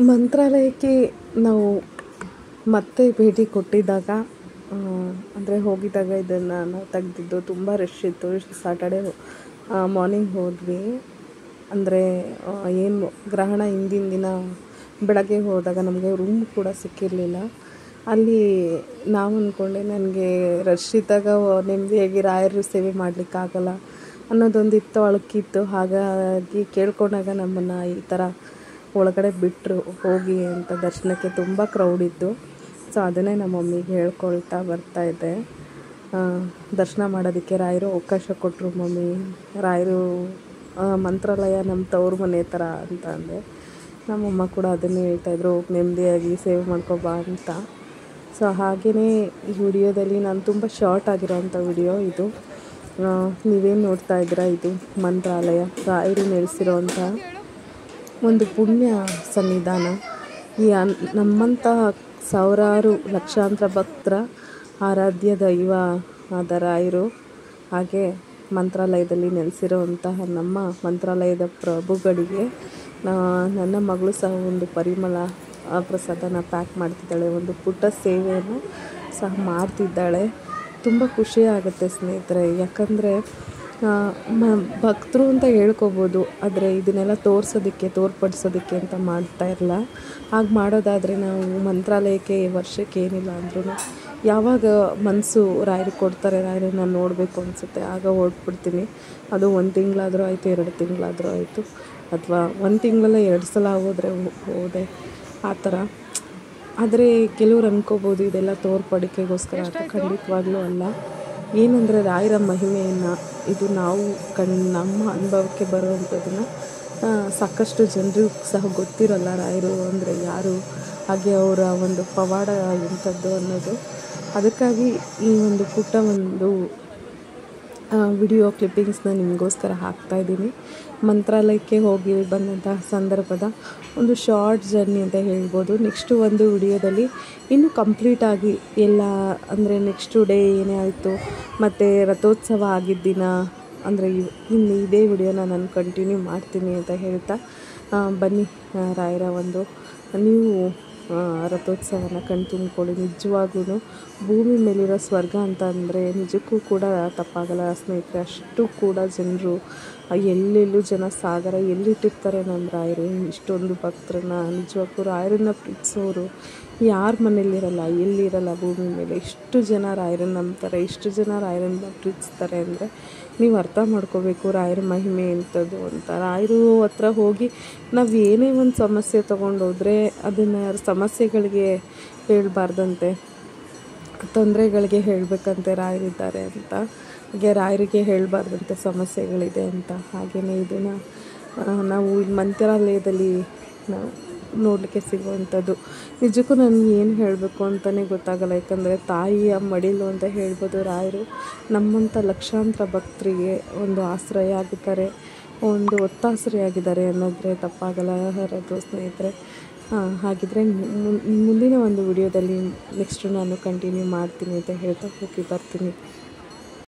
ಮಂತ್ರಾಲಯಕ್ಕೆ ನಾವು ಮತ್ತೆ ಭೇಟಿ ಕೊಟ್ಟಿದ್ದಾಗ ಅಂದರೆ ಹೋಗಿದ್ದಾಗ ಇದನ್ನು ನಾವು ತೆಗ್ದಿದ್ದು. ತುಂಬ ರಶ್ ಇತ್ತು. ಸಾಟರ್ಡೆ ಮಾರ್ನಿಂಗ್ ಹೋದ್ವಿ. ಅಂದರೆ ಏನು ಗ್ರಹಣ ಹಿಂದಿನ ದಿನ ಬೆಳಗ್ಗೆ ಹೋದಾಗ ನಮಗೆ ರೂಮ್ ಕೂಡ ಸಿಕ್ಕಿರಲಿಲ್ಲ. ಅಲ್ಲಿ ನಾವು ಅಂದ್ಕೊಂಡೆ ನನಗೆ ರಶ್ ಇದ್ದಾಗ ನೆಮ್ಮದಿಯಾಗಿ ರಾಯರ ಸೇವೆ ಮಾಡಲಿಕ್ಕಾಗಲ್ಲ ಅನ್ನೋದೊಂದಿತ್ತು, ಅಳುಕಿತ್ತು. ಹಾಗಾಗಿ ಕೇಳ್ಕೊಂಡಾಗ ನಮ್ಮನ್ನು ಈ ಥರ ಒಳಗಡೆ ಬಿಟ್ಟರು ಹೋಗಿ ಅಂತ. ದರ್ಶನಕ್ಕೆ ತುಂಬ ಕ್ರೌಡ್ ಇತ್ತು. ಸೊ ಅದನ್ನೇ ನಮ್ಮ ಮಮ್ಮಿಗೆ ಹೇಳ್ಕೊಳ್ತಾ ಬರ್ತಾಯಿದ್ದೆ. ದರ್ಶನ ಮಾಡೋದಕ್ಕೆ ರಾಯರು ಅವಕಾಶ ಕೊಟ್ಟರು. ಮಮ್ಮಿ, ರಾಯರು ಮಂತ್ರಾಲಯ ನಮ್ಮ ತವ್ರ ಮನೆ ಥರ ಅಂತ ಅಂದೆ. ನಮ್ಮಮ್ಮ ಕೂಡ ಅದನ್ನೇ ಹೇಳ್ತಾಯಿದ್ರು, ನೆಮ್ಮದಿಯಾಗಿ ಸೇವೆ ಮಾಡ್ಕೊಬಾ ಅಂತ. ಸೊ ಹಾಗೆಯೇ ಈ ವಿಡಿಯೋದಲ್ಲಿ ನಾನು ತುಂಬ ಶಾರ್ಟ್ ಆಗಿರೋವಂಥ ವಿಡಿಯೋ ಇದು. ನೀವೇನು ನೋಡ್ತಾ ಇದ್ದೀರಾ, ಇದು ಮಂತ್ರಾಲಯ, ರಾಯರು ನೆಲೆಸಿರೋವಂಥ ಒಂದು ಪುಣ್ಯ ಸನ್ನಿಧಾನ. ಈ ನಮ್ಮಂಥ ಸಾವಿರಾರು ಲಕ್ಷಾಂತರ ಭಕ್ತರ ಆರಾಧ್ಯ ದೈವ ಆದ ರಾಯರು. ಹಾಗೆ ಮಂತ್ರಾಲಯದಲ್ಲಿ ನೆಲೆಸಿರೋವಂತಹ ನಮ್ಮ ಮಂತ್ರಾಲಯದ ಪ್ರಭುಗಳಿಗೆ ನನ್ನ ಮಗಳು ಸಹ ಒಂದು ಪರಿಮಳ ಪ್ರಸಾದನ ಪ್ಯಾಕ್ ಮಾಡ್ತಿದ್ದಾಳೆ. ಒಂದು ಪುಟ್ಟ ಸೇವೆಯನ್ನು ಸಹ ಮಾಡ್ತಿದ್ದಾಳೆ. ತುಂಬ ಖುಷಿಯಾಗುತ್ತೆ ಸ್ನೇಹಿತರೆ. ಯಾಕಂದರೆ ಭಕ್ತರು ಅಂತ ಹೇಳ್ಕೊಬೋದು, ಆದರೆ ಇದನ್ನೆಲ್ಲ ತೋರ್ಪಡಿಸೋದಕ್ಕೆ ಅಂತ ಮಾಡ್ತಾ ಇರಲ್ಲ. ಹಾಗೆ ಮಾಡೋದಾದರೆ ನಾವು ಮಂತ್ರಾಲಯಕ್ಕೆ ವರ್ಷಕ್ಕೆ ಏನಿಲ್ಲ ಅಂದ್ರೂ ಯಾವಾಗ ಮನಸ್ಸು ರಾಯರು ಕೊಡ್ತಾರೆ, ರಾಯರನ್ನು ನೋಡಬೇಕು ಅನಿಸುತ್ತೆ, ಆಗ ಹೊರಟ್ಬಿಡ್ತೀನಿ. ಅದು 1 ತಿಂಗಳಾದರೂ ಆಯಿತು, 2 ತಿಂಗಳಾದರೂ ಆಯಿತು, ಅಥವಾ 1 ತಿಂಗಳಲ್ಲೇ 2 ಸಲ ಹೋದೆ ಆ ಥರ. ಆದರೆ ಕೆಲವ್ರು ಅನ್ಕೋಬೋದು ಇದೆಲ್ಲ ತೋರ್ಪಡಿಕೆಗೋಸ್ಕರ ಅಂತ. ಖಂಡಿತವಾಗ್ಲೂ ಅಲ್ಲ. ಏನಂದರೆ ರಾಯರ ಮಹಿಮೆಯನ್ನು ಇದು ನಾವು ನಮ್ಮ ಅನುಭವಕ್ಕೆ ಬರುವಂಥದ್ದನ್ನು ಸಾಕಷ್ಟು ಜನರಿಗೂ ಸಹ ಗೊತ್ತಿರಲ್ಲ ರಾಯರು ಅಂದರೆ ಯಾರು, ಹಾಗೆ ಅವರ ಒಂದು ಪವಾಡ ಎಂಥದ್ದು ಅನ್ನೋದು. ಅದಕ್ಕಾಗಿ ಈ ಒಂದು ಪುಟ್ಟ ಒಂದು ವಿಡಿಯೋ ಕ್ಲಿಪ್ಪಿಂಗ್ಸ್ನ ನಿಮಗೋಸ್ಕರ ಹಾಕ್ತಾಯಿದ್ದೀನಿ. ಮಂತ್ರಾಲಯಕ್ಕೆ ಹೋಗಿ ಬಂದಂತಹ ಸಂದರ್ಭದ ಒಂದು ಶಾರ್ಟ್ ಜರ್ನಿ ಅಂತ ಹೇಳ್ಬೋದು. ನೆಕ್ಸ್ಟು ಒಂದು ವಿಡಿಯೋದಲ್ಲಿ ಇನ್ನೂ ಕಂಪ್ಲೀಟಾಗಿ ಎಲ್ಲ ಅಂದರೆ ನೆಕ್ಸ್ಟು ಡೇ ಏನೇ ಆಯಿತು ಮತ್ತು ರಥೋತ್ಸವ ಆಗಿದ್ದ ದಿನ ಅಂದರೆ ಇನ್ನು ಇದೇ ವಿಡಿಯೋನ ನಾನು ಕಂಟಿನ್ಯೂ ಮಾಡ್ತೀನಿ ಅಂತ ಹೇಳ್ತಾ, ಬನ್ನಿ ರಾಯರ ಒಂದು ನೀವು ರಥೋತ್ಸವನ ಕಣ್ತುಂಬ್ಕೊಳ್ಳಿ. ನಿಜವಾಗ್ಲೂ ಭೂಮಿ ಮೇಲಿರೋ ಸ್ವರ್ಗ ಅಂತ ಅಂದರೆ ನಿಜಕ್ಕೂ ಕೂಡ ತಪ್ಪಾಗಲ್ಲ ಸ್ನೇಹಿತರೆ. ಅಷ್ಟು ಕೂಡ ಜನರು ಎಲ್ಲೆಲ್ಲೂ ಜನ ಸಾಗರ ಎಲ್ಲಿಟ್ಟಿರ್ತಾರೆ ನಮ್ಮ ರಾಯರು. ಇಷ್ಟೊಂದು ಭಕ್ತರನ್ನ, ನಿಜವಾಗ್ಲೂ ರಾಯರನ್ನು ಪ್ರೀತಿಸೋರು ಯಾರ ಮನೇಲಿರಲ್ಲ, ಎಲ್ಲಿರಲ್ಲ ಭೂಮಿ ಮೇಲೆ. ಇಷ್ಟು ಜನ ರಾಯರನ್ನು ನಂಬ್ತಾರೆ, ಇಷ್ಟು ಜನ ರಾಯರನ್ನು ಪ್ರೀತಿಸ್ತಾರೆ ಅಂದರೆ ನೀವು ಅರ್ಥ ಮಾಡ್ಕೋಬೇಕು ರಾಯರ ಮಹಿಮೆ ಎಂಥದ್ದು ಅಂತ. ರಾಯರು ಹತ್ರ ಹೋಗಿ ನಾವು ಏನೇ ಒಂದು ಸಮಸ್ಯೆ ತೊಗೊಂಡೋದ್ರೆ ಅದನ್ನು ಸಮಸ್ಯೆಗಳಿಗೆ ಹೇಳಬಾರ್ದಂತೆ, ತೊಂದರೆಗಳಿಗೆ ಹೇಳಬೇಕಂತೆ ರಾಯರಿದ್ದಾರೆ ಅಂತ. ಹಾಗೆ ರಾಯರಿಗೆ ಹೇಳಬಾರ್ದಂತೆ ಸಮಸ್ಯೆಗಳಿದೆ ಅಂತ. ಹಾಗೆಯೇ ಇದನ್ನು ನಾವು ಮಂತ್ರಾಲಯದಲ್ಲಿ ನಾವು ನೋಡಲಿಕ್ಕೆ ಸಿಗುವಂಥದ್ದು. ನಿಜಕ್ಕೂ ನನಗೆ ಏನು ಹೇಳಬೇಕು ಅಂತಲೇ ಗೊತ್ತಾಗಲ್ಲ. ಯಾಕಂದರೆ ತಾಯಿಯ ಮಡಿಲು ಅಂತ ಹೇಳ್ಬೋದು. ರಾಯರು ನಮ್ಮಂಥ ಲಕ್ಷಾಂತರ ಭಕ್ತರಿಗೆ ಒಂದು ಆಶ್ರಯ ಆಗಿದ್ದಾರೆ, ಒಂದು ಒತ್ತಾಸರೆಯಾಗಿದ್ದಾರೆ ಅನ್ನೋದ್ರೆ ತಪ್ಪಾಗಲ್ಲ ಸ್ನೇಹಿತರೆ. ಹಾಗಿದ್ರೆ ಮುಂದಿನ ಒಂದು ವಿಡಿಯೋದಲ್ಲಿ ನೆಕ್ಸ್ಟು ನಾನು ಕಂಟಿನ್ಯೂ ಮಾಡ್ತೀನಿ ಅಂತ ಹೇಳ್ತಾ ಹೋಗಿ ಬರ್ತೀನಿ.